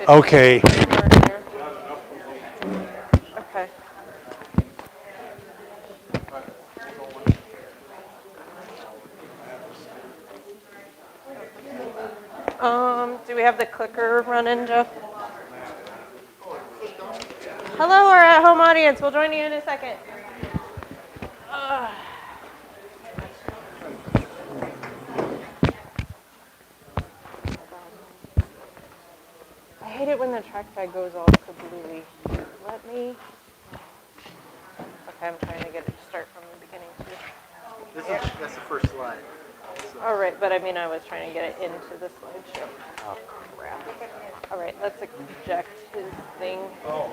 Okay. Okay. Do we have the clicker running, Jeff? Hello, our at-home audience. We'll join you in a second. I hate it when the trackpad goes all kablooey. Let me. Okay, I'm trying to get it to start from the beginning too. That's the first slide. So. All right, but I mean, I was trying to get it into the slideshow. Oh, crap. All right, let's eject his thing. Oh.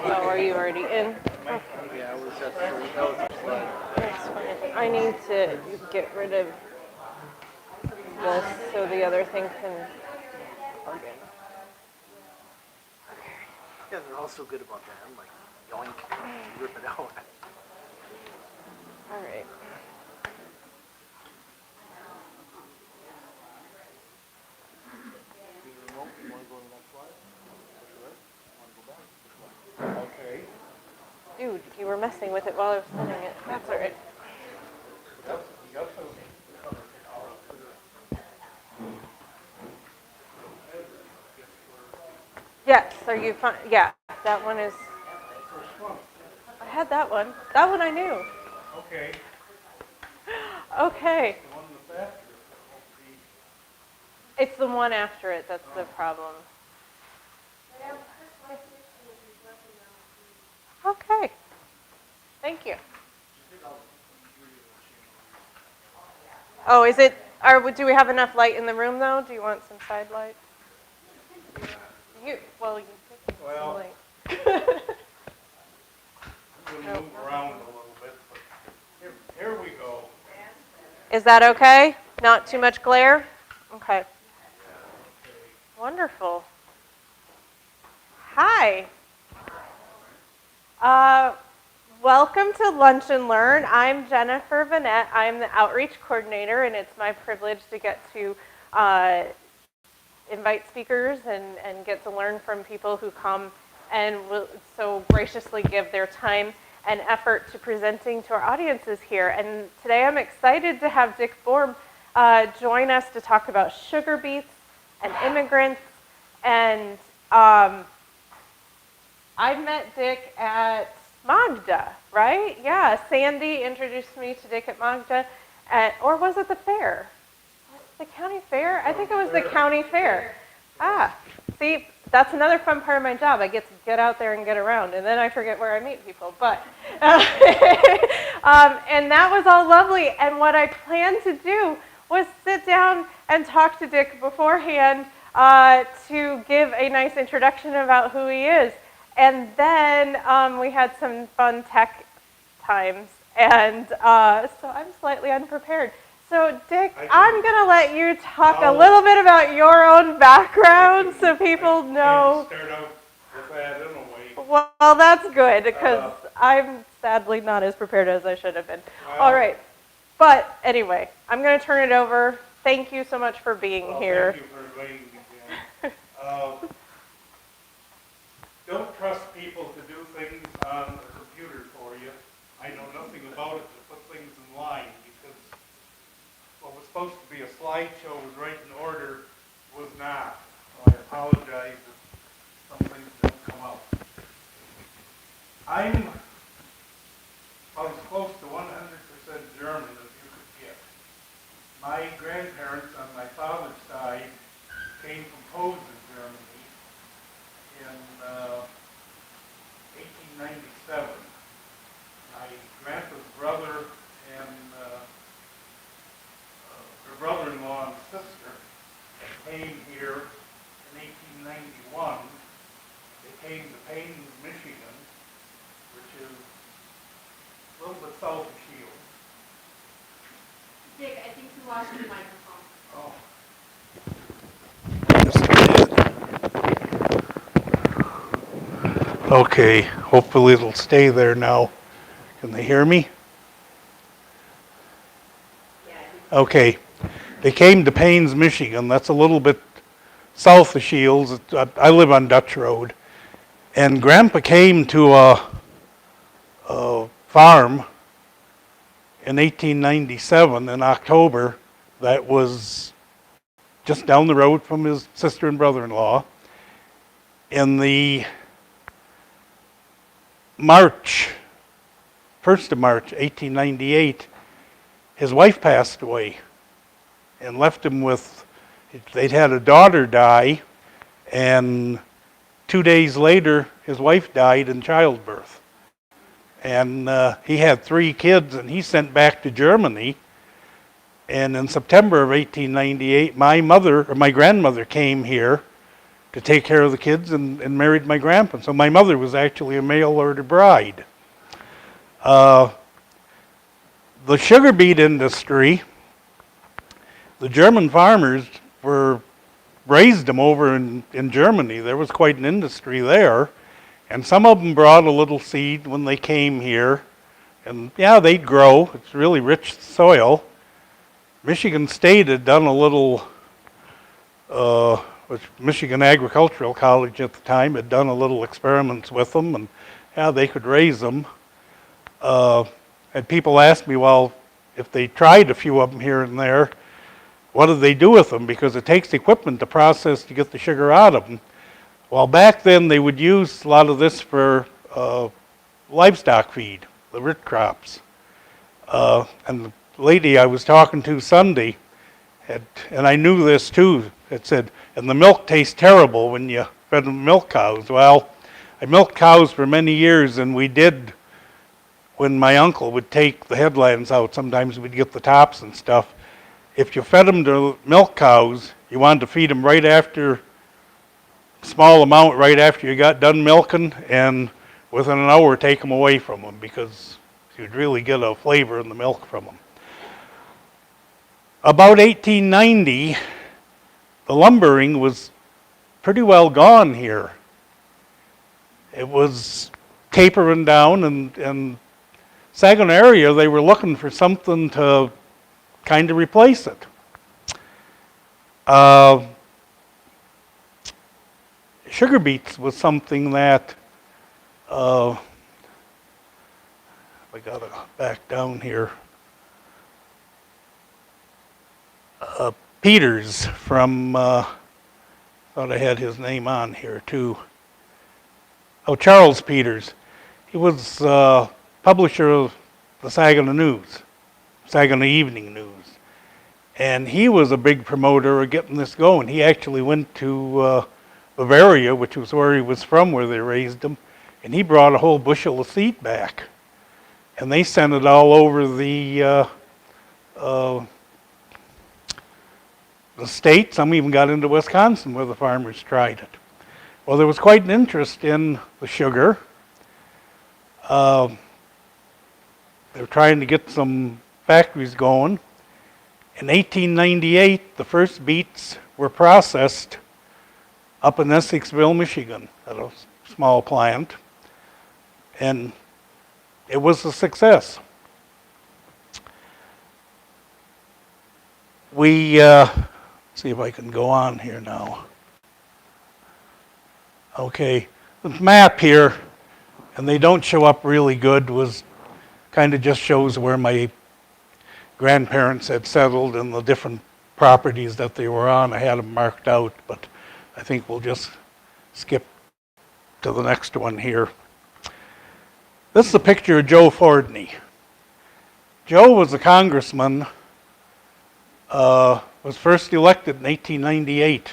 Oh, are you already in? Okay. Yeah, that was the slide. That's fine. I need to get rid of this so the other thing can plug in. Yeah, they're all so good about that. I'm like, yoink, rip it out. All right. Okay. Dude, you were messing with it while I was spinning it. That's all right. Yes, are you fine? Yeah, that one is. I had that one. That one I knew. Okay. Okay. The one with that? It's the one after it that's the problem. Okay. Thank you. Oh, is it? Do we have enough light in the room though? Do you want some side light? You pick some light. I'm going to move around a little bit, but here we go. Is that okay? Not too much glare? Okay. Wonderful. Hi. Welcome to Lunch and Learn. I'm Jennifer Vanette. I'm the outreach coordinator, and it's my privilege to get to invite speakers and get to learn from people who come and will so graciously give their time and effort to presenting to our audiences here. And today I'm excited to have Dick Borm join us to talk about sugar beets and immigrants. And I met Dick at Magda, right? Yeah, Sandy introduced me to Dick at Magda, or was it the fair? Was it the county fair? I think it was the county fair. Ah, see, that's another fun part of my job. I get to get out there and get around, and then I forget where I meet people. But and that was all lovely. And what I planned to do was sit down and talk to Dick beforehand to give a nice introduction about who he is. And then we had some fun tech times, and so I'm slightly unprepared. So, Dick, I'm going to let you talk a little bit about your own background so people know. Start out with that in a way. Well, that's good, because I'm sadly not as prepared as I should have been. All right. But anyway, I'm going to turn it over. Thank you so much for being here. Thank you for inviting me, Jen. Don't trust people to do things on a computer for you. I know nothing about it to put things in line because what was supposed to be a slideshow was right in order was not. So I apologize if some things don't come out. I'm as close to 100% German as you could get. My grandparents on my father's side came from Posen, Germany in 1897. My grandpa's brother and her brother-in-law and sister came here in 1891. They came to Paynes, Michigan, which is a little bit south of Shields. Dick, I think you lost your microphone. Oh. Okay, hopefully it'll stay there now. Can they hear me? Okay. They came to Paynes, Michigan. That's a little bit south of Shields. I live on Dutch Road. And Grandpa came to a farm in 1897 in October that was just down the road from his sister and brother-in-law. In the March, 1st of March, 1898, his wife passed away and left him with, they'd had a daughter die, and 2 days later, his wife died in childbirth. And he had 3 kids, and he sent back to Germany. And in September of 1898, my grandmother came here to take care of the kids and married my grandpa. So my mother was actually a mail-order bride. The sugar beet industry, the German farmers raised them over in Germany. There was quite an industry there. And some of them brought a little seed when they came here. And yeah, they'd grow. It's really rich soil. Michigan State had done a little, Michigan Agricultural College at the time had done a little experiments with them, and yeah, they could raise them. And people asked me, well, if they tried a few of them here and there, what did they do with them? Because it takes equipment to process to get the sugar out of them. Well, back then they would use a lot of this for livestock feed, the root crops. And the lady I was talking to Sunday, and I knew this too, it said, and the milk tastes terrible when you fed them milk cows. Well, I milked cows for many years, and we did, when my uncle would take the headlands out, sometimes we'd get the tops and stuff. If you fed them to milk cows, you wanted to feed them right after, small amount right after you got done milking, and within an hour take them away from them, because you'd really get a flavor in the milk from them. About 1890, the lumbering was pretty well gone here. It was tapering down, and Saginaw area, they were looking for something to kind of replace it. Sugar beets was something that, I gotta back down here. Peters from, thought I had his name on here too. Oh, Charles Peters. He was publisher of the Saginaw News, Saginaw Evening News. And he was a big promoter of getting this going. He actually went to Bavaria, which was where he was from, where they raised him, and he brought a whole bushel of seed back. And they sent it all over the state. Some even got into Wisconsin, where the farmers tried it. Well, there was quite an interest in the sugar. They were trying to get some factories going. In 1898, the first beets were processed up in Essexville, Michigan, at a small plant. And it was a success. We, see if I can go on here now. Okay, the map here, and they don't show up really good, was kind of just shows where my grandparents had settled and the different properties that they were on. I had them marked out, but I think we'll just skip to the next one here. This is a picture of Joe Fordney. Joe was a congressman, was first elected in 1898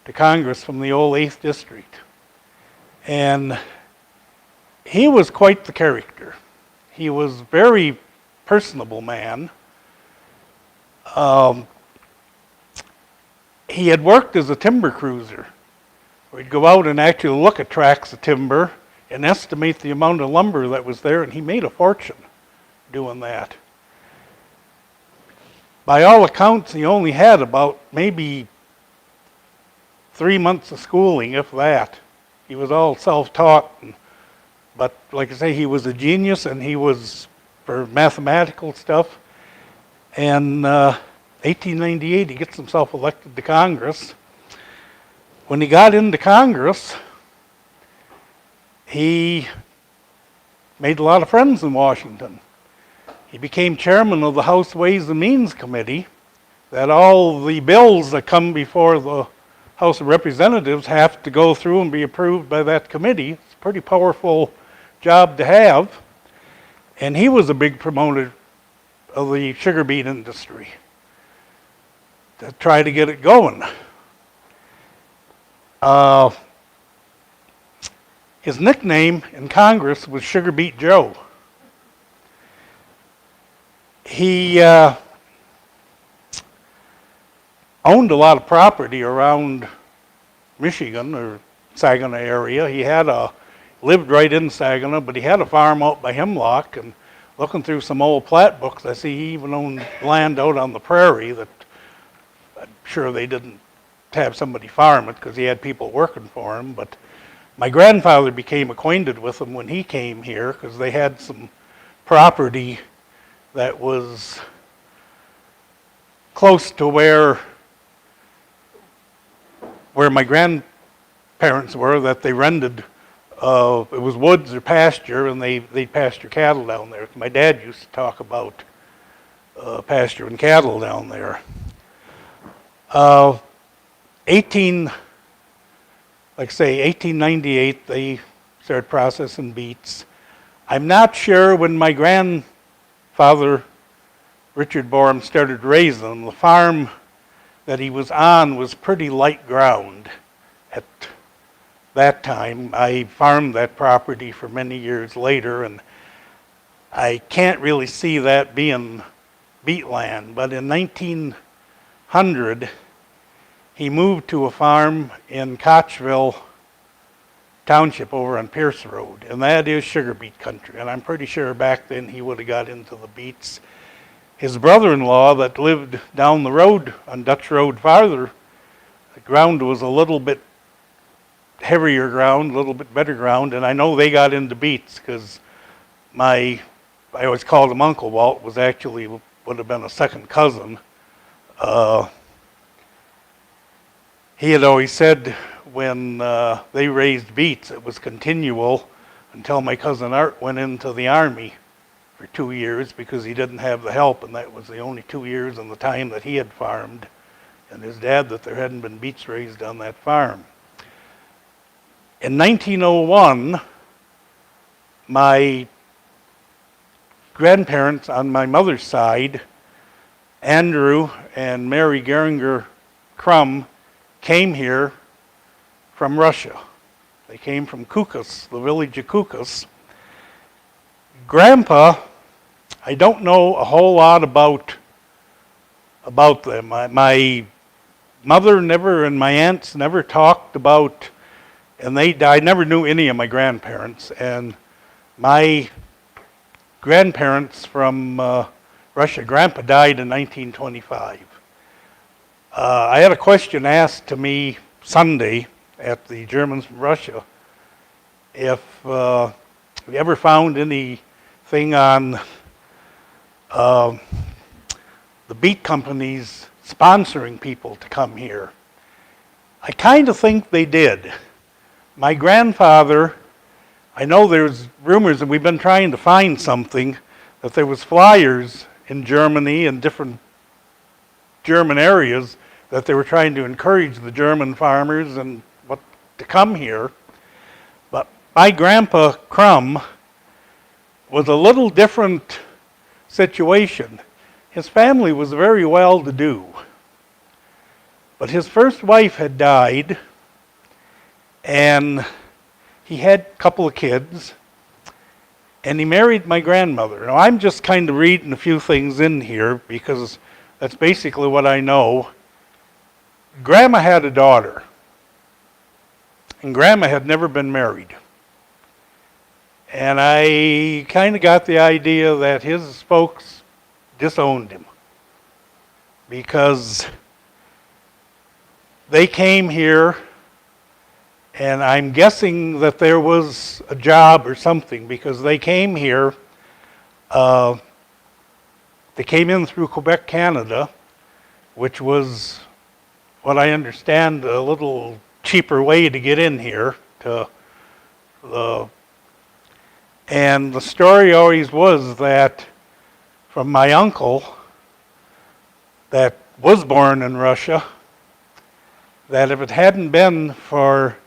to Congress from the old 8th District. And he was quite the character. He was a very personable man. He had worked as a timber cruiser. We'd go out and actually look at tracts of timber and estimate the amount of lumber that was there, and he made a fortune doing that. By all accounts, he only had about maybe 3 months of schooling, if that. He was all self-taught, but like I say, he was a genius, and he was for mathematical stuff. And 1898, he gets himself elected to Congress. When he got into Congress, he made a lot of friends in Washington. He became chairman of the House Ways and Means Committee, that all the bills that come before the House of Representatives have to go through and be approved by that committee. It's a pretty powerful job to have. And he was a big promoter of the sugar beet industry to try to get it going. His nickname in Congress was Sugar Beet Joe. He owned a lot of property around Michigan or Saginaw area. He lived right in Saginaw, but he had a farm out by Hemlock, and looking through some old plat books, I see he even owned land out on the prairie that I'm sure they didn't have somebody farm it because he had people working for him. But my grandfather became acquainted with him when he came here because they had some property that was close to where my grandparents were, that they rented. It was woods or pasture, and they pasture cattle down there. My dad used to talk about pasturing cattle down there. 1898, they started processing beets. I'm not sure when my grandfather, Richard Borm, started raising them. The farm that he was on was pretty light ground at that time. I farmed that property for many years later, and I can't really see that being beet land. But in 1900, he moved to a farm in Kochville Township over on Pierce Road, and that is sugar beet country. And I'm pretty sure back then he would have got into the beets. His brother-in-law that lived down the road on Dutch Road farther, the ground was a little bit heavier ground, a little bit better ground, and I know they got into beets because I always called him Uncle Walt, was actually would have been a second cousin. He had always said when they raised beets, it was continual until my cousin Art went into the Army for 2 years because he didn't have the help, and that was the only 2 years in the time that he had farmed, and his dad, that there hadn't been beets raised on that farm. In 1901, my grandparents on my mother's side, Andrew and Mary Geringer Crum, came here from Russia. They came from Kukas, the village of Kukas. Grandpa, I don't know a whole lot about them. My mother never, and my aunts never talked about, and they died. I never knew any of my grandparents. And my grandparents from Russia, Grandpa died in 1925. I had a question asked to me Sunday at the Germans from Russia if we ever found anything on the beet companies sponsoring people to come here. I kind of think they did. My grandfather, I know there's rumors, and we've been trying to find something, that there was flyers in Germany and different German areas that they were trying to encourage the German farmers and what to come here. But my grandpa Crum was a little different situation. His family was very well to do, but his first wife had died, and he had a couple of kids, and he married my grandmother. Now I'm just kind of reading a few things in here because that's basically what I know. Grandma had a daughter, and Grandma had never been married. And I kind of got the idea that his folks disowned him because they came here, and I'm guessing that there was a job or something because they came here They came in through Quebec, Canada, which was, what I understand, a little cheaper way to get in here. And the story always was that from my uncle that was born in Russia, that if it hadn't been for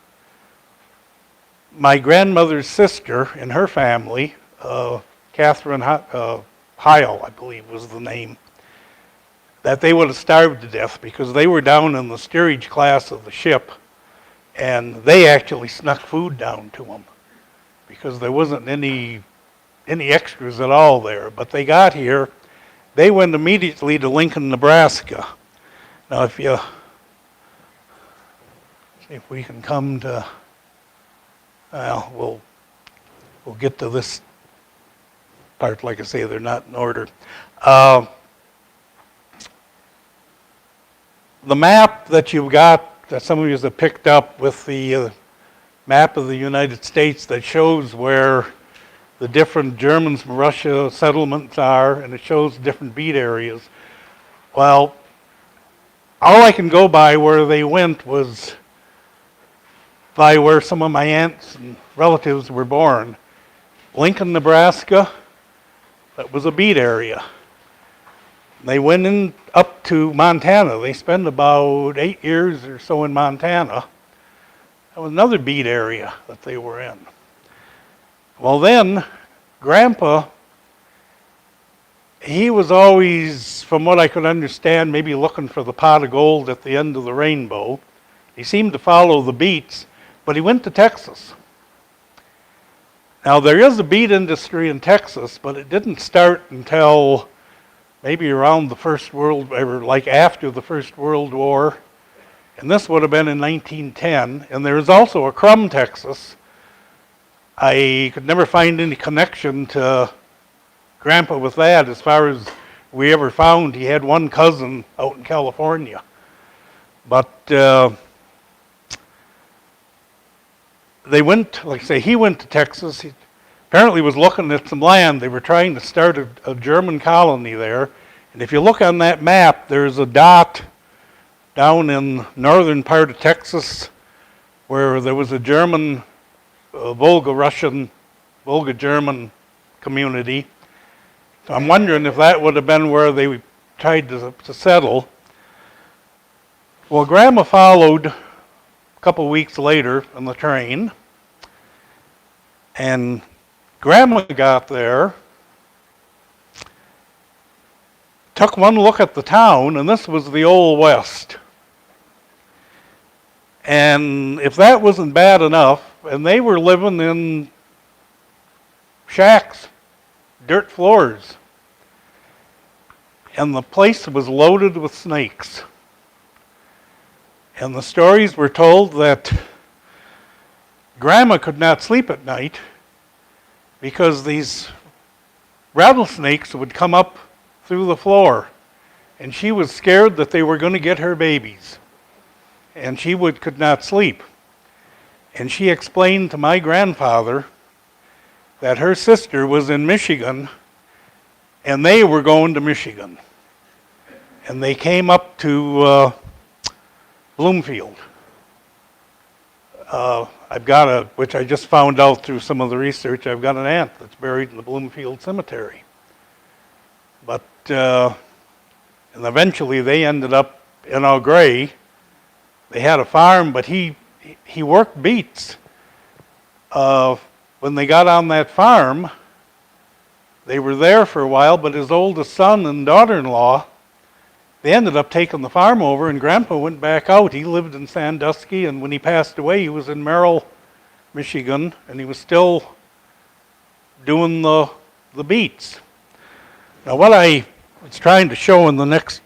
my grandmother's sister and her family, Catherine Heil, I believe was the name, that they would have starved to death because they were down in the steerage class of the ship, and they actually snuck food down to them because there wasn't any extras at all there. But they got here. They went immediately to Lincoln, Nebraska. Now, if you see if we can come to, well, we'll get to this part. Like I say, they're not in order. The map that you've got, that some of you have picked up with the map of the United States that shows where the different Germans from Russia settlements are, and it shows different beet areas. Well, all I can go by where they went was by where some of my aunts and relatives were born. Lincoln, Nebraska, that was a beet area. They went in up to Montana. They spent about 8 years or so in Montana. That was another beet area that they were in. Well then, Grandpa, he was always, from what I could understand, maybe looking for the pot of gold at the end of the rainbow. He seemed to follow the beets, but he went to Texas. Now there is a beet industry in Texas, but it didn't start until maybe around the First World, or like after the First World War. And this would have been in 1910. And there is also a Crum, Texas. I could never find any connection to Grandpa with that. As far as we ever found, he had one cousin out in California. But they went, like I say, he went to Texas. He apparently was looking at some land. They were trying to start a German colony there. And if you look on that map, there's a dot down in northern part of Texas where there was a German, Volga-Russian, Volga-German community. So I'm wondering if that would have been where they tried to settle. Well, Grandma followed a couple weeks later on the train, and Grandma got there, took one look at the town, and this was the Old West. And if that wasn't bad enough, and they were living in shacks, dirt floors, and the place was loaded with snakes. And the stories were told that Grandma could not sleep at night because these rattlesnakes would come up through the floor, and she was scared that they were going to get her babies, and she could not sleep. And she explained to my grandfather that her sister was in Michigan, and they were going to Michigan, and they came up to Bloomfield. I've got which I just found out through some of the research, I've got an aunt that's buried in the Bloomfield Cemetery. But, and eventually they ended up in Eau Gray. They had a farm, but he worked beets. When they got on that farm, they were there for a while, but his oldest son and daughter-in-law, they ended up taking the farm over, and Grandpa went back out. He lived in Sandusky, and when he passed away, he was in Merrill, Michigan, and he was still doing the beets. Now, what I was trying to show in the next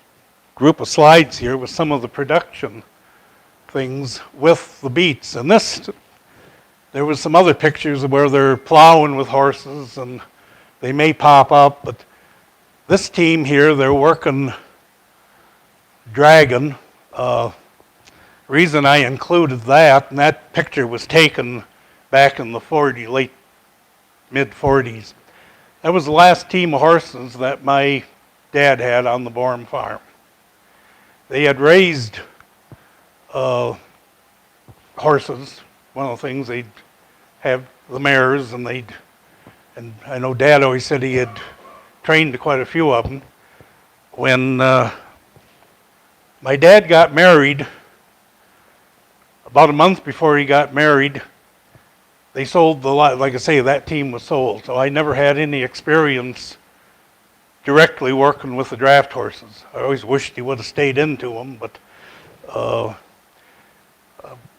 group of slides here was some of the production things with the beets. And this, there was some other pictures where they're plowing with horses, and they may pop up, but this team here, they're working dragon. Reason I included that, and that picture was taken back in the mid 40s. That was the last team of horses that my Dad had on the Borm farm. They had raised horses. One of the things they'd have the mares, and I know Dad always said he had trained quite a few of them. When my dad got married, about a month before he got married, they sold the lot. Like I say, that team was sold. So I never had any experience directly working with the draft horses. I always wished he would have stayed into them, but a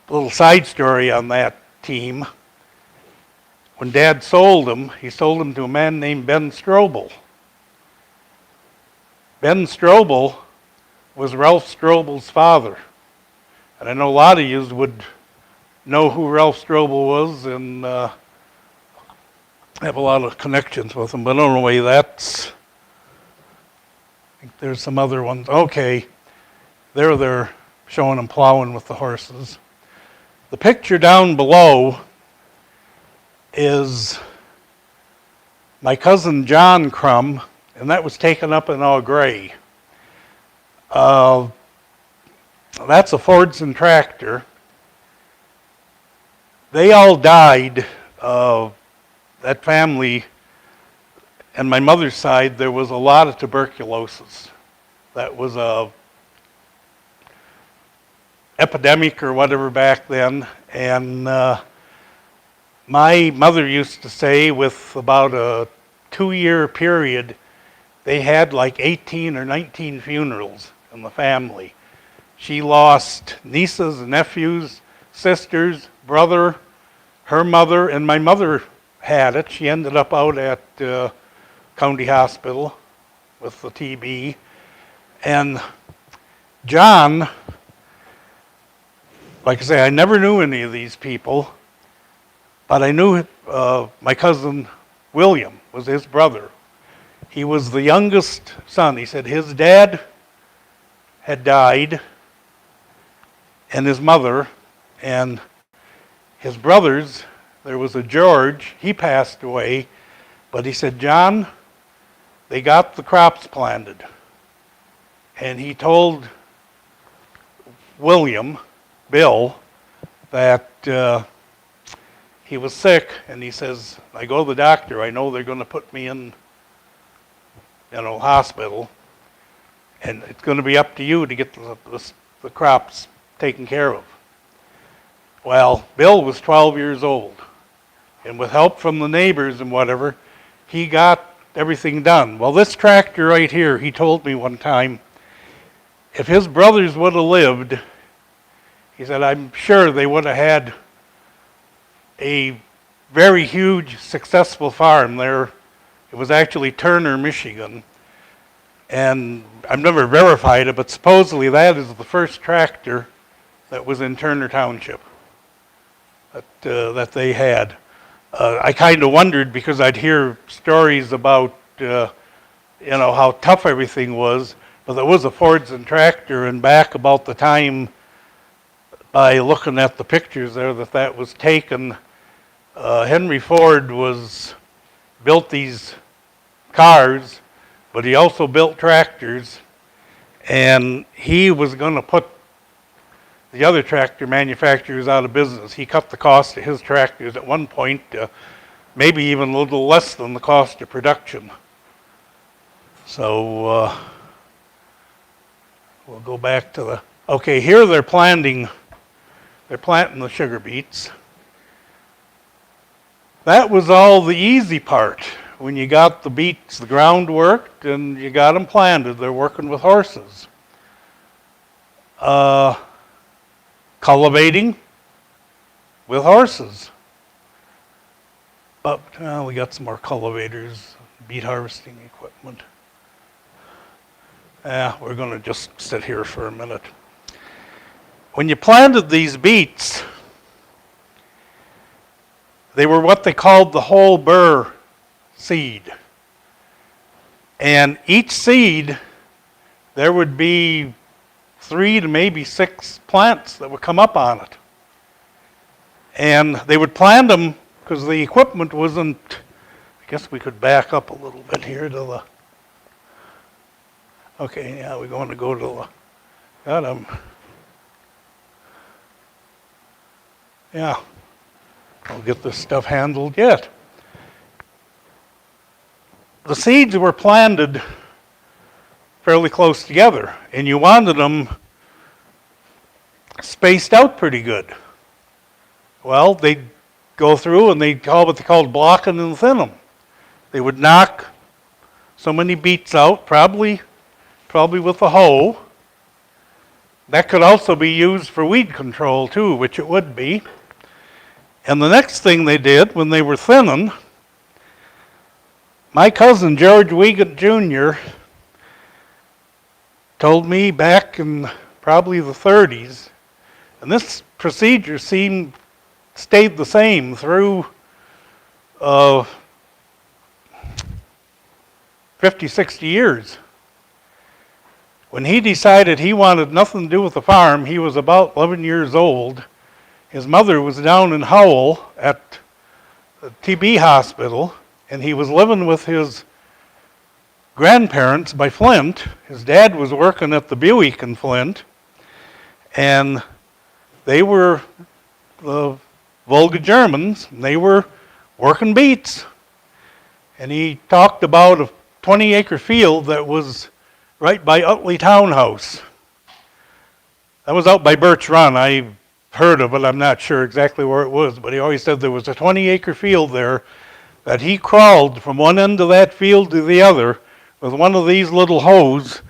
little side story on that team. When Dad sold them, he sold them to a man named Ben Strobel. Ben Strobel was Ralph Strobel's father. And I know a lot of you would know who Ralph Strobel was and have a lot of connections with him, but I don't know why that's... I think there's some other ones. Okay, there they're showing them plowing with the horses. The picture down below is my cousin John Crum, and that was taken up in Au Gres. That's a Fordson tractor. They all died. That family, and my mother's side, there was a lot of tuberculosis. That was a epidemic or whatever back then. And my mother used to say with about a 2-year period, they had like 18 or 19 funerals in the family. She lost nieces and nephews, sisters, brother, her mother, and my mother had it. She ended up out at county hospital with the TB. And John, like I say, I never knew any of these people, but I knew my cousin William was his brother. He was the youngest son. He said his dad had died, and his mother, and his brothers, there was a George, he passed away, but he said, John, they got the crops planted. And he told William, Bill, that he was sick, and he says, I go to the doctor, I know they're going to put me in, hospital, and it's going to be up to you to get the crops taken care of. Well, Bill was 12 years old, and with help from the neighbors and whatever, he got everything done. Well, this tractor right here, he told me one time, if his brothers would have lived, he said, I'm sure they would have had a very huge, successful farm there. It was actually Turner, Michigan. And I've never verified it, but supposedly that is the first tractor that was in Turner Township that they had. I kind of wondered because I'd hear stories about, how tough everything was, but there was a Fordson tractor, and back about the time, by looking at the pictures there, that was taken, Henry Ford built these cars, but he also built tractors, and he was going to put the other tractor manufacturers out of business. He cut the cost of his tractors at one point, maybe even a little less than the cost of production. So we'll go back to okay, here they're planting the sugar beets. That was all the easy part. When you got the beets, the ground worked, and you got them planted. They're working with horses. Cultivating with horses. But we got some more cultivators, beet harvesting equipment. We're going to just sit here for a minute. When you planted these beets, they were what they called the whole burr seed. And each seed, there would be 3 to maybe 6 plants that would come up on it. And they would plant them because the equipment wasn't, I guess we could back up a little bit here to Okay, yeah, we're going to go to the, got 'em. Yeah, I'll get this stuff handled yet. The seeds were planted fairly close together, and you wanted them spaced out pretty good. Well, they'd go through and they'd call what they called blocking and thin them. They would knock so many beets out, probably with a hoe. That could also be used for weed control too, which it would be. And the next thing they did when they were thinning, my cousin George Wiegand Jr. told me back in probably the 30s, and this procedure stayed the same through 50, 60 years. When he decided he wanted nothing to do with the farm, he was about 11 years old. His mother was down in Howell at the TB hospital, and he was living with his grandparents by Flint. His dad was working at the Buick in Flint, and they were the Volga Germans, and they were working beets. And he talked about a 20-acre field that was right by Utley Townhouse. That was out by Birch Run. I heard of it. I'm not sure exactly where it was, but he always said there was a 20-acre field there that he crawled from one end of that field to the other with one of these little hoes,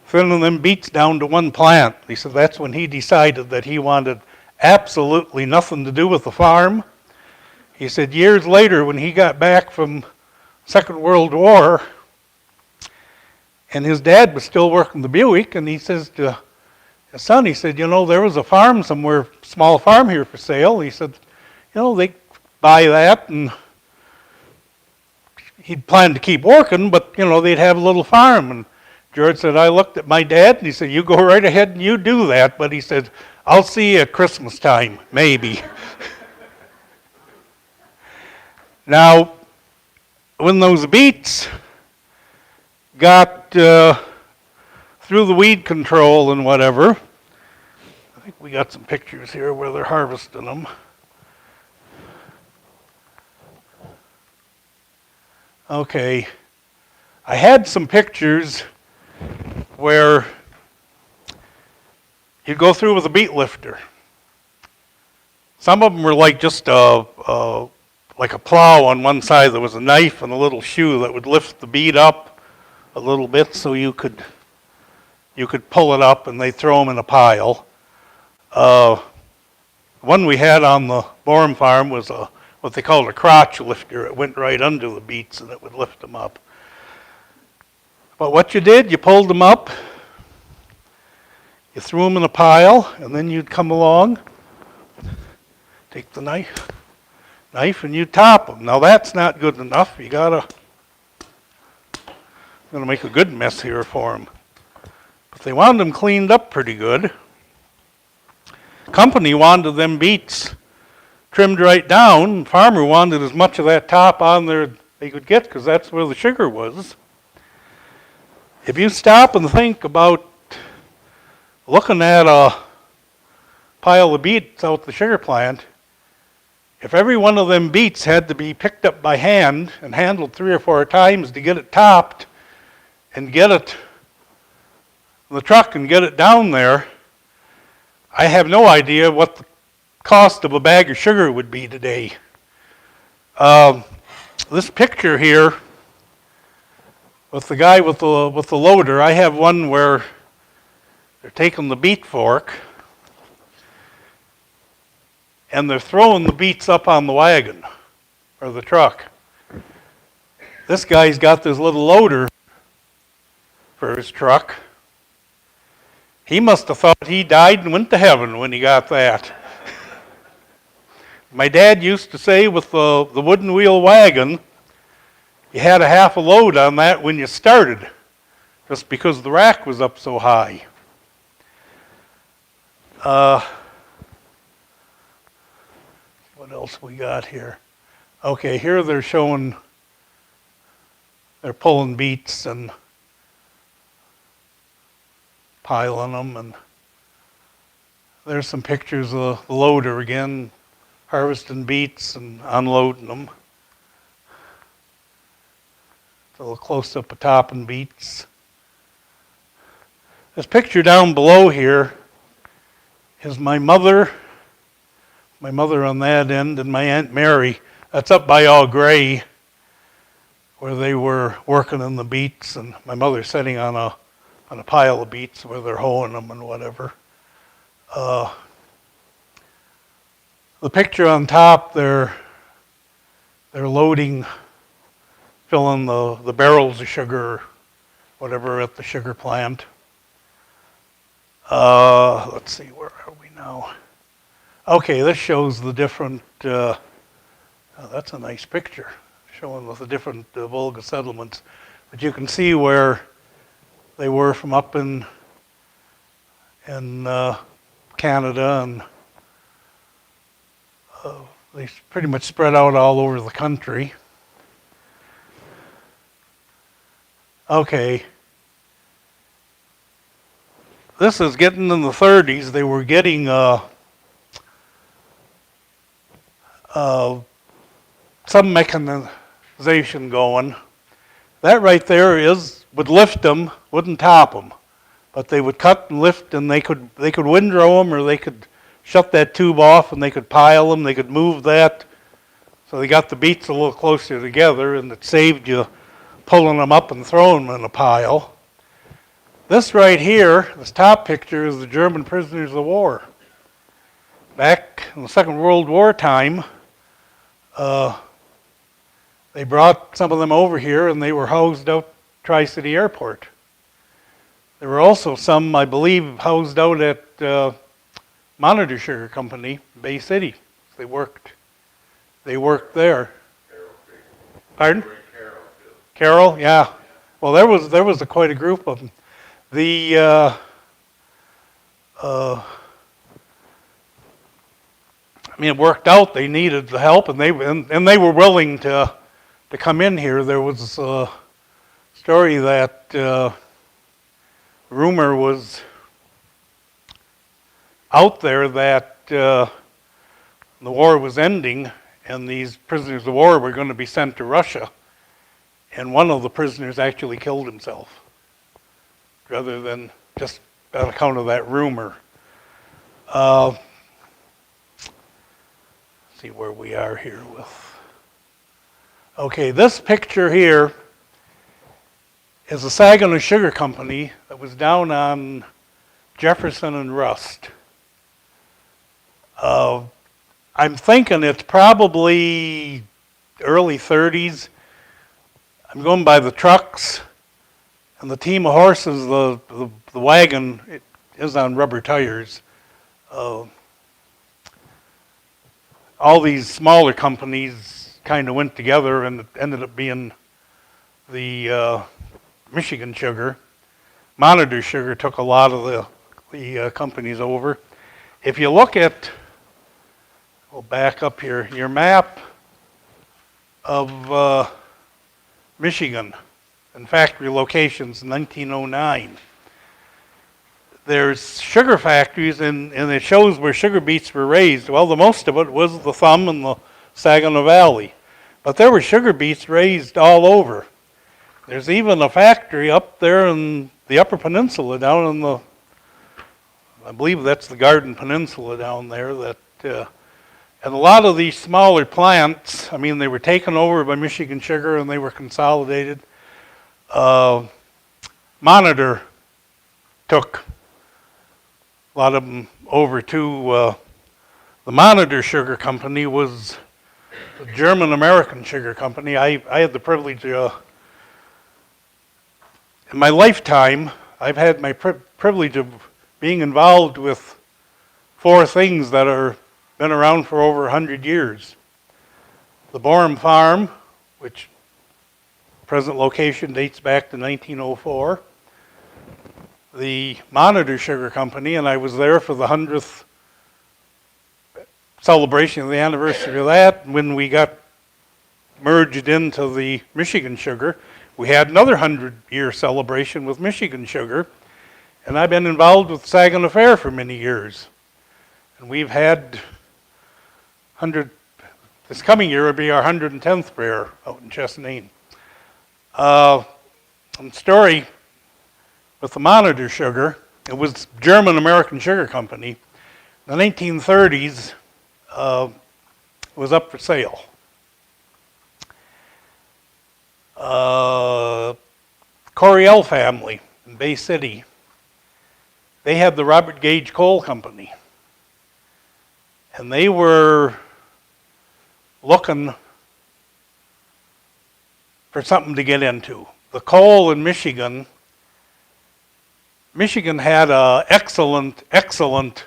thinning them beets down to one plant. He said that's when he decided that he wanted absolutely nothing to do with the farm. He said years later when he got back from Second World War, and his dad was still working the Buick, and he says to his son, he said, you know, there was a farm somewhere, small farm here for sale. He said, you know, they buy that, and he'd planned to keep working, but, you know, they'd have a little farm. And George said, I looked at my dad, and he said, you go right ahead and you do that. But he said, I'll see you at Christmas time, maybe. Now, when those beets got through the weed control and whatever, I think we got some pictures here where they're harvesting them. Okay, I had some pictures where you'd go through with a beet lifter. Some of them were like just like a plow on one side. There was a knife and a little shoe that would lift the beet up a little bit so you could pull it up, and they'd throw them in a pile. One we had on the Borm farm was what they called a crotch lifter. It went right under the beets and it would lift them up. But what you did, you pulled them up, you threw them in a pile, and then you'd come along, take the knife, and you top them. Now that's not good enough. I'm gonna make a good mess here for them. But they wanted them cleaned up pretty good. Company wanted them beets trimmed right down. Farmer wanted as much of that top on there they could get because that's where the sugar was. If you stop and think about looking at a pile of beets out the sugar plant, if every one of them beets had to be picked up by hand and handled 3 or 4 times to get it topped and get it in the truck and get it down there, I have no idea what the cost of a bag of sugar would be today. This picture here with the guy with the loader, I have one where they're taking the beet fork and they're throwing the beets up on the wagon or the truck. This guy's got this little loader for his truck. He must have thought he died and went to heaven when he got that. My dad used to say with the wooden wheel wagon, you had a half a load on that when you started, just because the rack was up so high. What else we got here? Okay, here they're showing, they're pulling beets, and piling them. And there's some pictures of the loader again, harvesting beets and unloading them. It's a little close up of topping beets. This picture down below here is my mother on that end, and my Aunt Mary. That's up by All Gray, where they were working in the beets, and my mother's sitting on a pile of beets where they're hoeing them and whatever. The picture on top, they're loading, filling the barrels of sugar, whatever, at the sugar plant. Let's see, where are we now? Okay, this shows the different, oh, that's a nice picture, showing the different Volga settlements. But you can see where they were from up in Canada, and they pretty much spread out all over the country. Okay. This is getting in the 30s. They were getting some mechanization going. That right there would lift them, wouldn't top them, but they would cut and lift, and they could windrow them, or they could shut that tube off, and they could pile them. They could move that, so they got the beets a little closer together, and it saved you pulling them up and throwing them in a pile. This right here, this top picture, is the German prisoners of war. Back in the Second World War time, they brought some of them over here, and they were housed out Tri-City Airport. There were also some, I believe, housed out at Monitor Sugar Company, Bay City. They worked there. Pardon? Carroll, yeah. Well, there was quite a group of them. I mean, it worked out. They needed the help, and they were willing to come in here. There was a story that rumor was out there that the war was ending, and these prisoners of war were going to be sent to Russia. And one of the prisoners actually killed himself, rather than just on account of that rumor. See where we are here with. Okay, this picture here is the Saginaw Sugar Company that was down on Jefferson and Rust. I'm thinking it's probably early 30s. I'm going by the trucks and the team of horses. The wagon, it is on rubber tires. All these smaller companies kind of went together, and it ended up being the Michigan Sugar. Monitor Sugar took a lot of the companies over. If you look at, we'll back up here, your map of Michigan and factory locations in 1909. There's sugar factories, and it shows where sugar beets were raised. Well, the most of it was the Thumb and the Saginaw Valley. But there were sugar beets raised all over. There's even a factory up there in the Upper Peninsula, down in the, I believe that's the Garden Peninsula down there. And a lot of these smaller plants, I mean, they were taken over by Michigan Sugar, and they were consolidated. Monitor took a lot of them over to the Monitor Sugar Company was the German-American Sugar Company. I had the privilege, in my lifetime, I've had my privilege of being involved with 4 things that are been around for over 100 years. The Borm Farm, which present location dates back to 1904. The Monitor Sugar Company, and I was there for the 100th celebration of the anniversary of that. When we got merged into the Michigan Sugar, we had another 100-year celebration with Michigan Sugar. And I've been involved with Saginaw Fair for many years. And we've had this coming year will be our 110th fair out in Chesapeake. Some story with the Monitor sugar. It was German-American Sugar Company. In the 1930s, it was up for sale. Coryell family in Bay City, they had the Robert Gage Coal Company. And they were looking for something to get into. The coal in Michigan had an excellent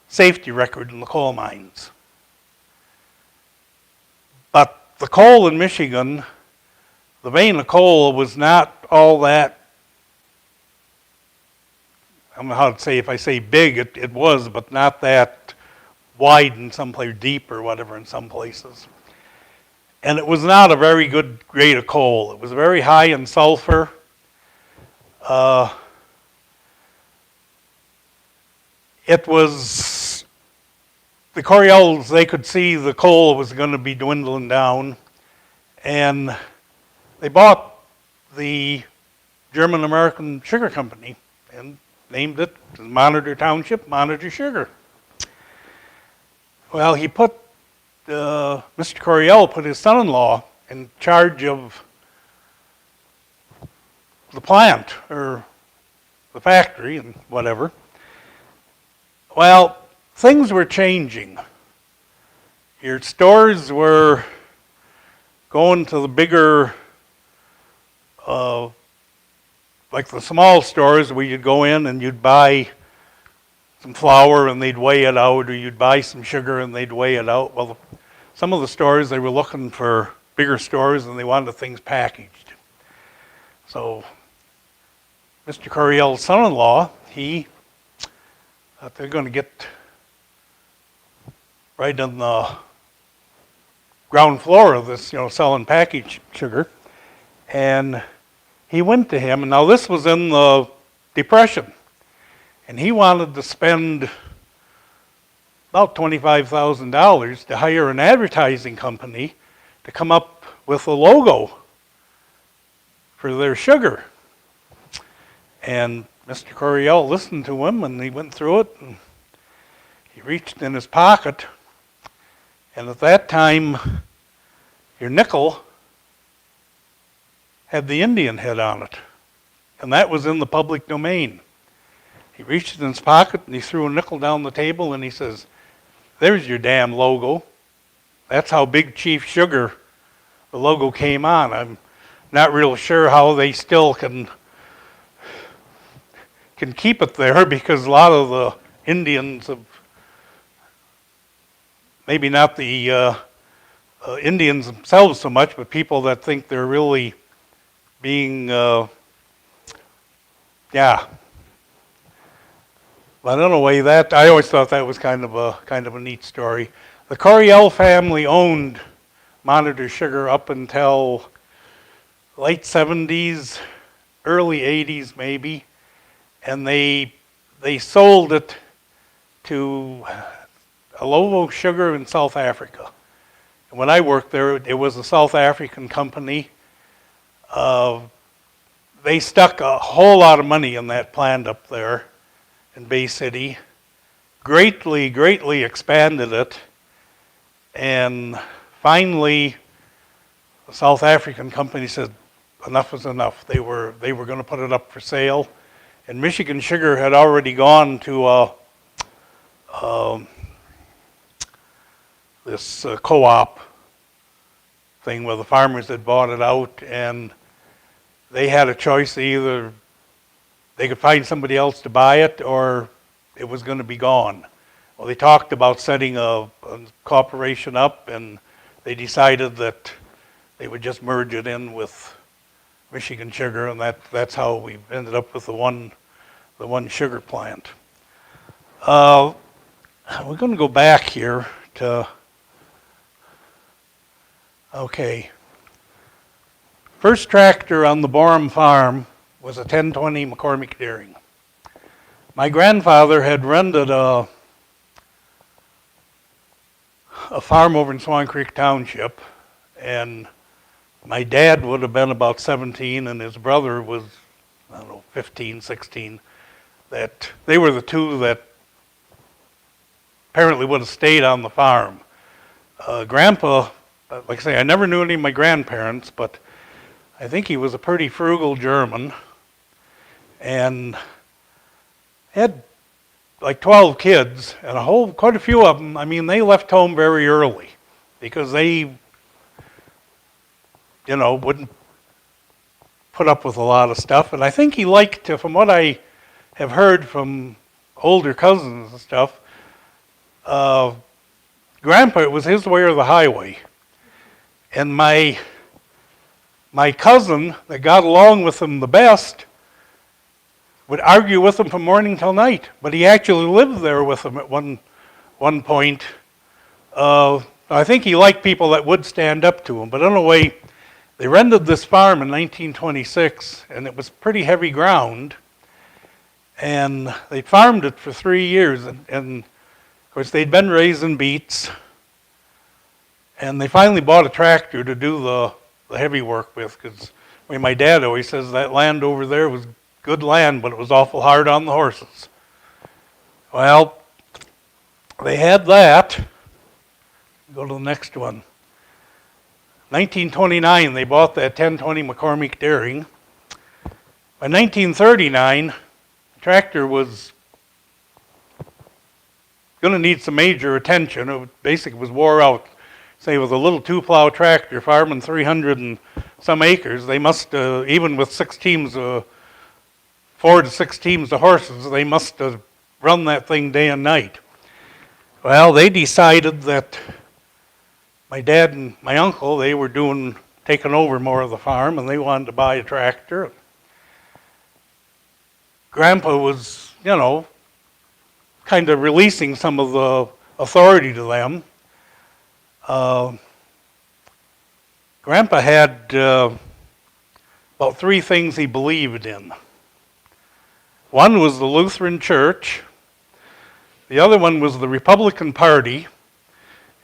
safety record in the coal mines. But the coal in Michigan, the vein of coal was not all that, I don't know how to say, if I say big, it was, but not that wide in some places, deep or whatever in some places. And it was not a very good grade of coal. It was very high in sulfur. It was, the Coryells, they could see the coal was going to be dwindling down, and they bought the German-American Sugar Company and named it Monitor Township, Monitor Sugar. Well, he put, Mr. Coryell put his son-in-law in charge of the plant, or the factory, and whatever. Well, things were changing. Your stores were going to the bigger, like the small stores where you'd go in and you'd buy some flour and they'd weigh it out, or you'd buy some sugar and they'd weigh it out. Well, some of the stores, they were looking for bigger stores and they wanted things packaged. So Mr. Coryell's son-in-law, he thought they're going to get right on the ground floor of this, selling packaged sugar. And he went to him, and now this was in the Depression, and he wanted to spend about $25,000 to hire an advertising company to come up with a logo for their sugar. And Mr. Coryell listened to him, and he went through it, and he reached in his pocket, and at that time, your nickel had the Indian head on it, and that was in the public domain. He reached in his pocket, and he threw a nickel down the table, and he says, "There's your damn logo." That's how Big Chief Sugar, the logo came on. I'm not real sure how they still can keep it there, because a lot of the Indians have, maybe not the Indians themselves so much, but people that think they're really being, But in a way, that I always thought that was kind of a neat story. The Coryell family owned Monitor Sugar up until late 70s, early 80s maybe, and they sold it to Alovo Sugar in South Africa. And when I worked there, it was a South African company. They stuck a whole lot of money in that plant up there in Bay City, greatly expanded it, and finally the South African company said enough is enough. They were going to put it up for sale, and Michigan Sugar had already gone to this co-op thing where the farmers had bought it out, and they had a choice. Either they could find somebody else to buy it, or it was going to be gone. Well, they talked about setting a corporation up, and they decided that they would just merge it in with Michigan Sugar, and that's how we ended up with the one sugar plant. We're going to go back here to, okay. First tractor on the Borm farm was a 1020 McCormick Deering. My grandfather had rented a farm over in Swan Creek Township, and my dad would have been about 17, and his brother was, I don't know, 15, 16. That they were the two that apparently would have stayed on the farm. Grandpa, like I say, I never knew any of my grandparents, but I think he was a pretty frugal German, and had like 12 kids, and quite a few of them, I mean, they left home very early because they, wouldn't put up with a lot of stuff. And I think he liked to, from what I have heard from older cousins and stuff, Grandpa, it was his way or the highway. And my cousin that got along with him the best would argue with him from morning till night. But he actually lived there with him at one point. I think he liked people that would stand up to him. But anyway, they rented this farm in 1926, and it was pretty heavy ground. And they farmed it for 3 years. And of course, they'd been raising beets. And they finally bought a tractor to do the heavy work with, because my dad always says that land over there was good land, but it was awful hard on the horses. Well, they had that. Go to the next one. 1929, they bought that 1020 McCormick Dairy. By 1939, the tractor was going to need some major attention. It basically was wore out. Say with a little 2-plow tractor farming 300 and some acres, they must, even with 6 teams, 4 to 6 teams of horses, they must have run that thing day and night. Well, they decided that my dad and my uncle, they were taking over more of the farm, and they wanted to buy a tractor. Grandpa was, kind of releasing some of the authority to them. Grandpa had about 3 things he believed in. One was the Lutheran Church, the other one was the Republican Party,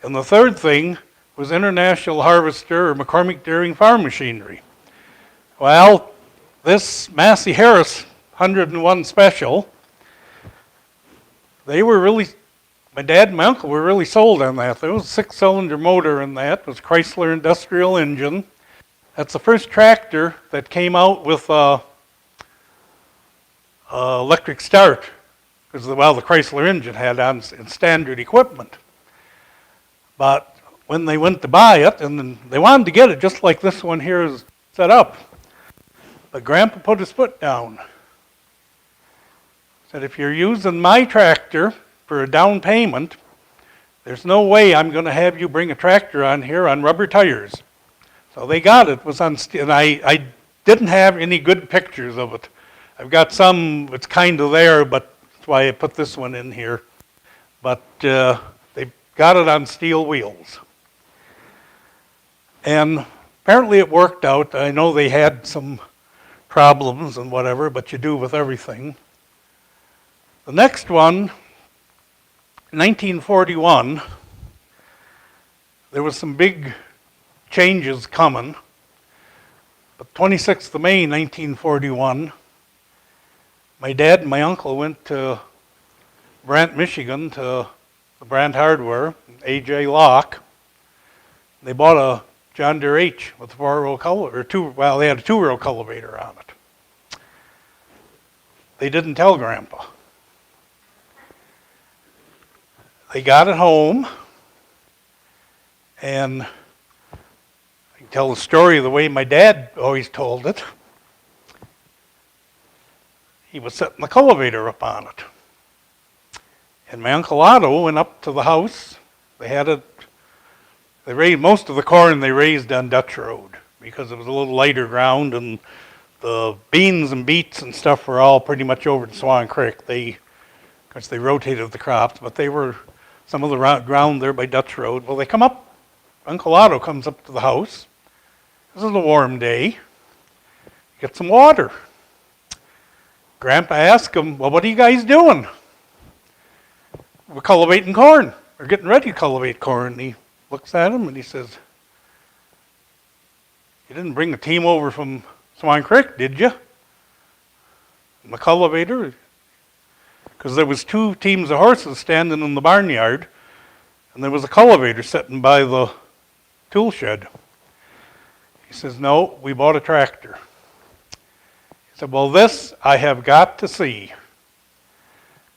and the third thing was International Harvester or McCormick Dairying Farm Machinery. Well, this Massey Harris 101 Special, they were really, my dad and my uncle were really sold on that. There was a 6-cylinder motor in that. It was Chrysler industrial engine. That's the first tractor that came out with electric start, because the Chrysler engine had on standard equipment. But when they went to buy it, and they wanted to get it just like this one here is set up, but Grandpa put his foot down. Said, if you're using my tractor for a down payment, there's no way I'm going to have you bring a tractor on here on rubber tires. So they got it. It was on steel, and I didn't have any good pictures of it. I've got some, it's kind of there, but that's why I put this one in here. But they got it on steel wheels. And apparently it worked out. I know they had some problems and whatever, but you do with everything. The next one, 1941, there was some big changes coming. But 26th of May, 1941, my dad and my uncle went to Brant, Michigan, to the Brant Hardware, A.J. Locke. They bought a John Deere H with a 4-row cultivator, they had a 2-row cultivator on it. They didn't tell Grandpa. They got it home, and I can tell the story the way my dad always told it. He was setting the cultivator up on it. And my Uncle Otto went up to the house. They raised most of the corn they raised on Dutch Road because it was a little lighter ground, and the beans and beets and stuff were all pretty much over to Swan Creek. Of course, they rotated the crops, but they were some of the ground there by Dutch Road. Well, they come up, Uncle Otto comes up to the house. This is a warm day. Get some water. Grandpa asked him, well, what are you guys doing? We're cultivating corn. We're getting ready to cultivate corn. And he looks at him and he says, you didn't bring a team over from Swan Creek, did you? And the cultivator, because there was 2 teams of horses standing in the barnyard, and there was a cultivator sitting by the tool shed. He says, no, we bought a tractor. He said, well, this I have got to see.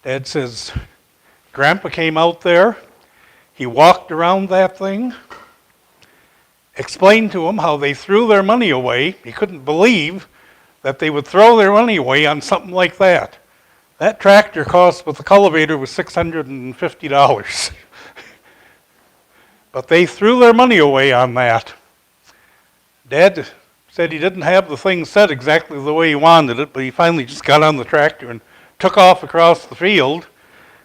Dad says, Grandpa came out there, he walked around that thing, explained to him how they threw their money away. He couldn't believe that they would throw their money away on something like that. That tractor cost with the cultivator was $650. But they threw their money away on that. Dad said he didn't have the thing set exactly the way he wanted it, but he finally just got on the tractor and took off across the field,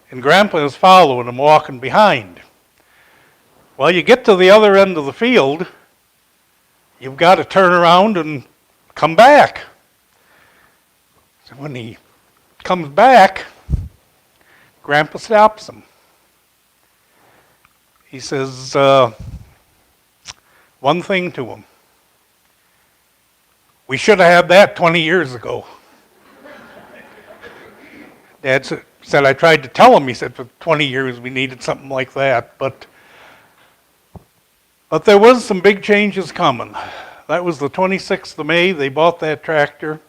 and Grandpa is following him, walking behind. Well, you get to the other end of the field, you've got to turn around and come back. So when he comes back, Grandpa stops him. He says one thing to him. We should have had that 20 years ago. Dad said, I tried to tell him, he said, for 20 years we needed something like that. But there was some big changes coming. That was the 26th of May, they bought that tractor.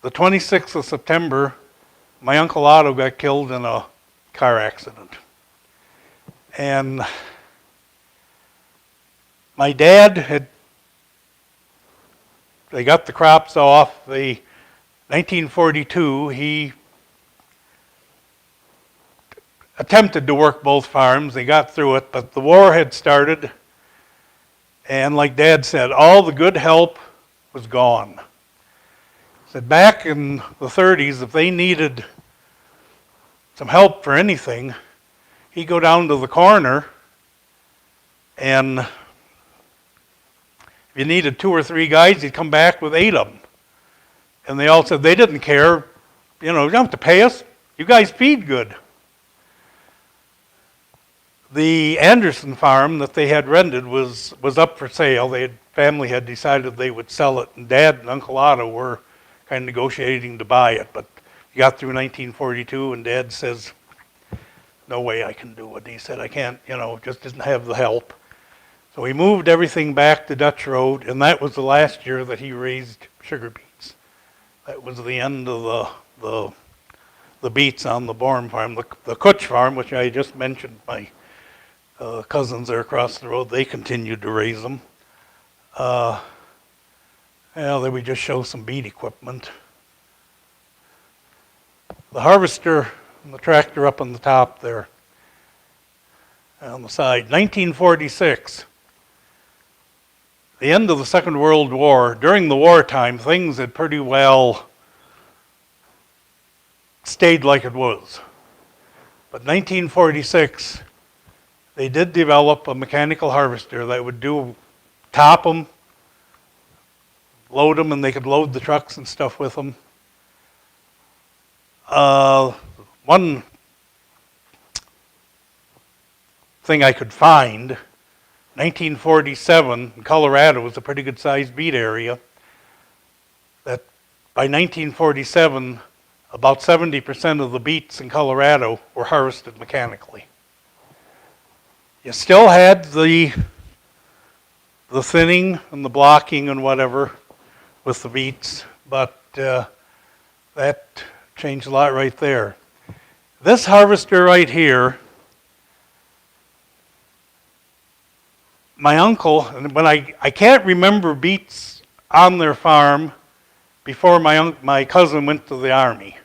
The 26th of September, my Uncle Otto got killed in a car accident. And my dad they got the crops off. 1942, he attempted to work both farms. They got through it, but the war had started. And like Dad said, all the good help was gone. He said back in the 30s, if they needed some help for anything, he'd go down to the corner, and if you needed 2 or 3 guys, he'd come back with 8 of them. And they all said they didn't care. You don't have to pay us. You guys feed good. The Anderson farm that they had rented was up for sale. Family had decided they would sell it, and Dad and Uncle Otto were kind of negotiating to buy it. But he got through 1942, and Dad says, no way I can do it. He said, I can't, just didn't have the help. So he moved everything back to Dutch Road, and that was the last year that he raised sugar beets. That was the end of the beets on the Borm farm. The Kutch farm, which I just mentioned, my cousins are across the road, they continued to raise them. Then we just show some beet equipment. The harvester and the tractor up on the top there, on the side. 1946, the end of the Second World War. During the wartime, things had pretty well stayed like it was. But 1946, they did develop a mechanical harvester that would top them, load them, and they could load the trucks and stuff with them. One thing I could find, 1947, in Colorado was a pretty good sized beet area, that by 1947, about 70% of the beets in Colorado were harvested mechanically. You still had the thinning and the blocking and whatever with the beets, but that changed a lot right there. This harvester right here, my uncle, and when I can't remember beets on their farm before my cousin went to the Army.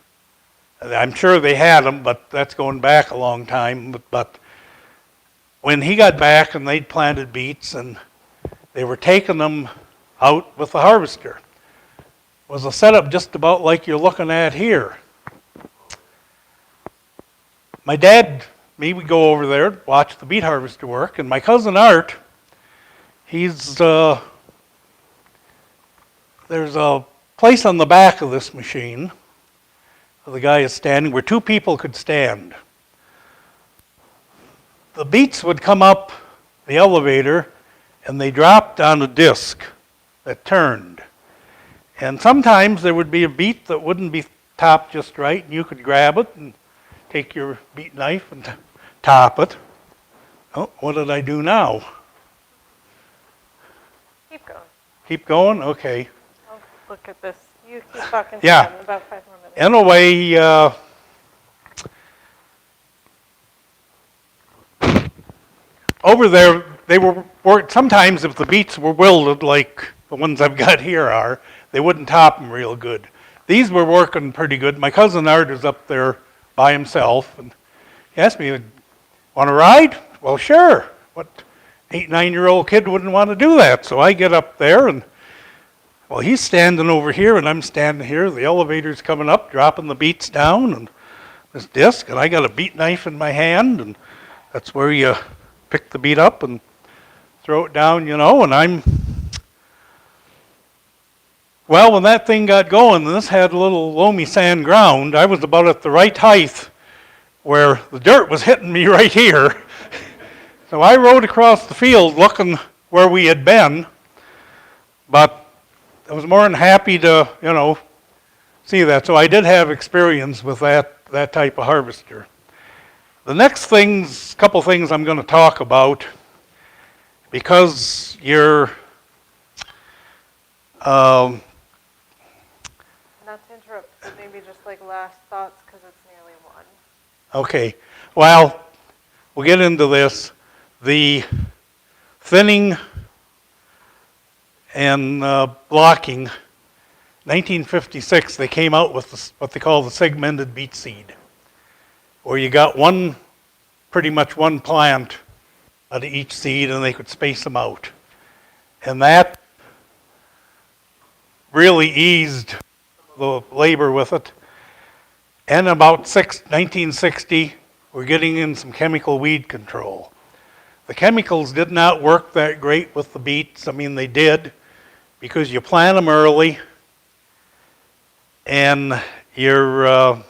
I'm sure they had them, but that's going back a long time. But when he got back and they'd planted beets and they were taking them out with the harvester, it was a setup just about like you're looking at here. My dad, we go over there, watch the beet harvester work, and my cousin Art, there's a place on the back of this machine the guy is standing where two people could stand. The beets would come up the elevator and they dropped on a disc that turned. And sometimes there would be a beet that wouldn't be topped just right, and you could grab it and take your beet knife and top it. Oh, what did I do now? Keep going. Keep going? Okay. I'll look at this. You keep talking to Yeah. them about 5 more minutes. Anyway, over there, they were sometimes if the beets were wilted like the ones I've got here are, they wouldn't top them real good. These were working pretty good. My cousin Art is up there by himself, and he asked me, "Want to ride?" Well, sure. What 8, 9-year-old kid wouldn't want to do that? So I get up there, and well, he's standing over here, and I'm standing here. The elevator's coming up, dropping the beets down, and this disc, and I got a beet knife in my hand, and that's where you pick the beet up and throw it down, and well, when that thing got going, and this had a little loamy sand ground, I was about at the right height where the dirt was hitting me right here. So I rode across the field looking where we had been, but I was more than happy to, see that. So I did have experience with that type of harvester. The next couple things I'm going to talk about, because you're Not to interrupt, but maybe just like last thoughts because it's nearly 1. okay. Well, we'll get into this. The thinning and blocking, 1956, they came out with what they call the segmented beet seed, where you got pretty much one plant out of each seed, and they could space them out. And that really eased the labor with it. And about 1960, we're getting in some chemical weed control. The chemicals did not work that great with the beets. I mean, they did, because you plant them early, and your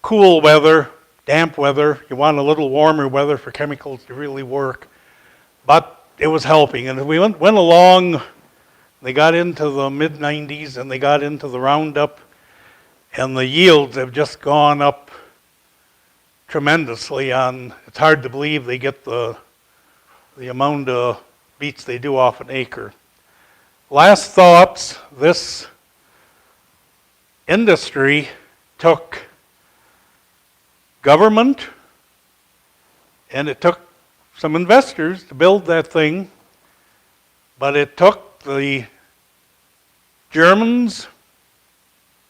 cool weather, damp weather, you want a little warmer weather for chemicals to really work. But it was helping, and as we went along, they got into the mid-90s, and they got into the Roundup, and the yields have just gone up tremendously. It's hard to believe they get the amount of beets they do off an acre. Last thoughts, this industry took government, and it took some investors to build that thing, but it took the Germans,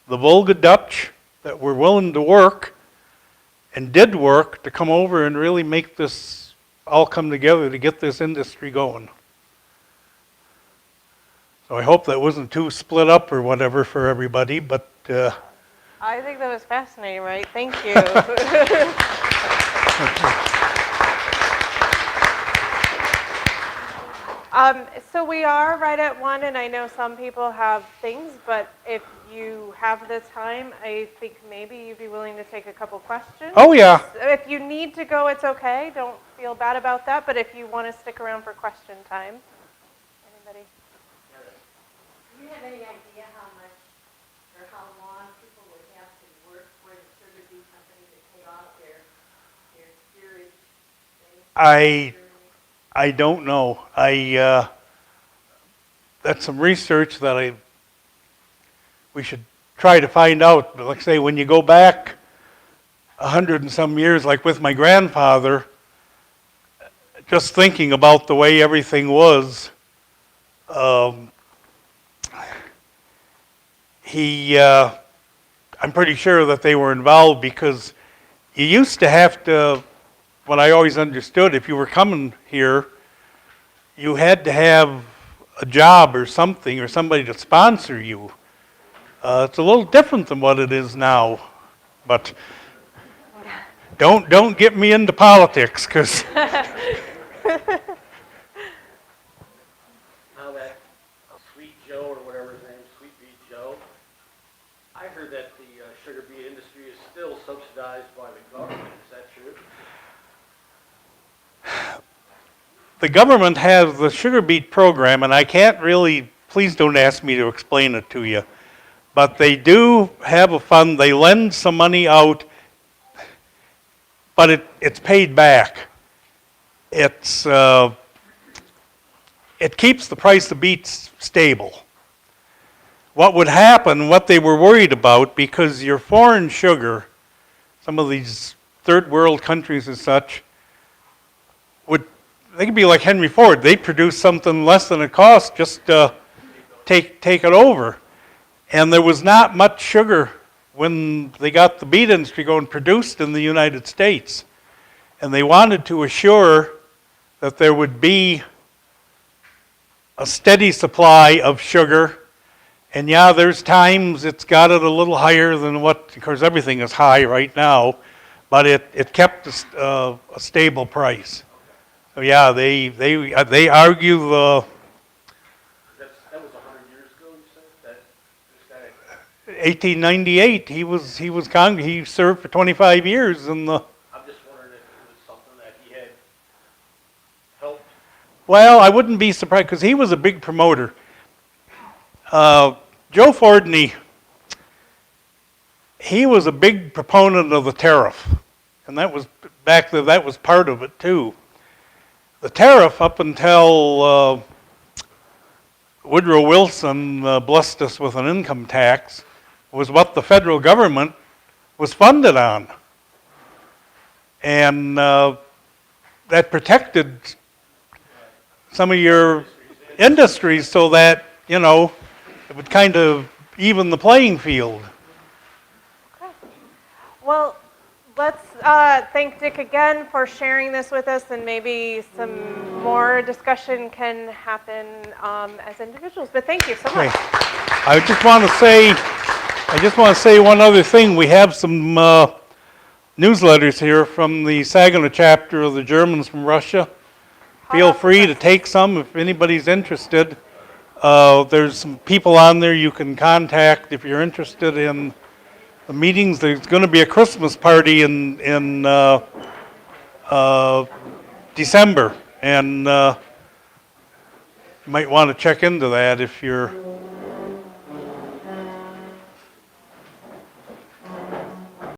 the Volga Dutch that were willing to work and did work to come over and really make this all come together to get this industry going. So I hope that wasn't too split up or whatever for everybody, but I think that was fascinating, right? Thank you. So we are right at 1, and I know some people have things, but if you have the time, I think maybe you'd be willing to take a couple questions. oh yeah. If you need to go, it's okay. Don't feel bad about that. But if you want to stick around for question time, anybody? Do you have any idea how much or how long people would have to work for the sugar beet company to pay off their steerage thing? I don't know. That's some research that we should try to find out. But like I say, when you go back 100 and some years, like with my grandfather, just thinking about the way everything was, I'm pretty sure that they were involved, because you used to have to, what I always understood, if you were coming here, you had to have a job or something, or somebody to sponsor you. It's a little different than what it is now, but don't get me into politics, because Now that Sweet Joe, or whatever his name is, Sweet Beet Joe, I heard that the subsidized by the government, is that true? The government has the sugar beet program, and I can't really, please don't ask me to explain it to you. But they do have a fund, they lend some money out, but it's paid back. It keeps the price of beets stable. What would happen, what they were worried about, because your foreign sugar, some of these third world countries and such, they could be like Henry Ford. They produce something less than it costs just to take it over. And there was not much sugar when they got the beet industry going produced in the United States. And they wanted to assure that there would be a steady supply of sugar. And yeah, there's times it's got it a little higher than what, of course everything is high right now, but it kept a stable price. So yeah, they argue That was 100 years ago, you said? That this guy, 1898 he served for 25 years in the. I'm just wondering if it was something that he had helped. Well, I wouldn't be surprised because he was a big promoter. Joe Fordney, he was a big proponent of the tariff, and that was back then. That was part of it too. The tariff, up until Woodrow Wilson blessed us with an income tax, was what the federal government was funded on. And that protected some of your industries so that, it would kind of even the playing field. Okay. Well, let's thank Dick again for sharing this with us, and maybe some more discussion can happen as individuals. But thank you so much. Okay. I just want to say one other thing. We have some newsletters here from the Saginaw chapter of the Germans from Russia. Feel free to take some if anybody's interested. There's some people on there you can contact if you're interested in the meetings. There's going to be a Christmas party in December, and you might want to check into that if you're